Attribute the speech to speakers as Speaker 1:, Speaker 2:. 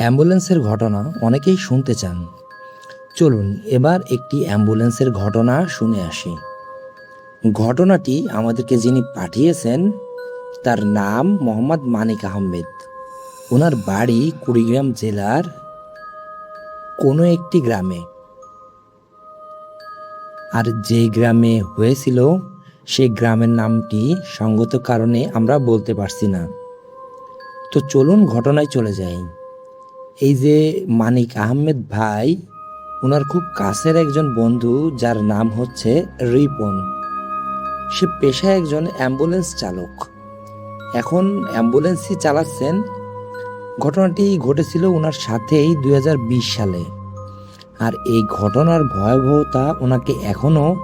Speaker 1: অ্যাম্বুলেন্সের ঘটনা অনেকেই শুনতে চান। চলুন এবার একটি অ্যাম্বুলেন্সের ঘটনা শুনে আসি। ঘটনাটি আমাদেরকে যিনি পাঠিয়েছেন তার নাম মোহাম্মদ মানিক আহমেদ। ওনার বাড়ি কুড়িগ্রাম জেলার কোনো একটি গ্রামে। আর যে গ্রামে হয়েছিল সেই গ্রামের নামটি সঙ্গত কারণে আমরা বলতে পারছি না। তো চলুন ঘটনায় চলে যাই। এই যে মানিক আহমেদ ভাই, ওনার খুব কাছের একজন বন্ধু যার নাম হচ্ছে রিপন। সে পেশায় একজন অ্যাম্বুলেন্স চালক। এখন অ্যাম্বুলেন্সই চালাচ্ছেন। ঘটনাটি ঘটেছিল ওনার সাথেই 2020 সালে। আর এই ঘটনার ভয়াবহতা ওনাকে এখনও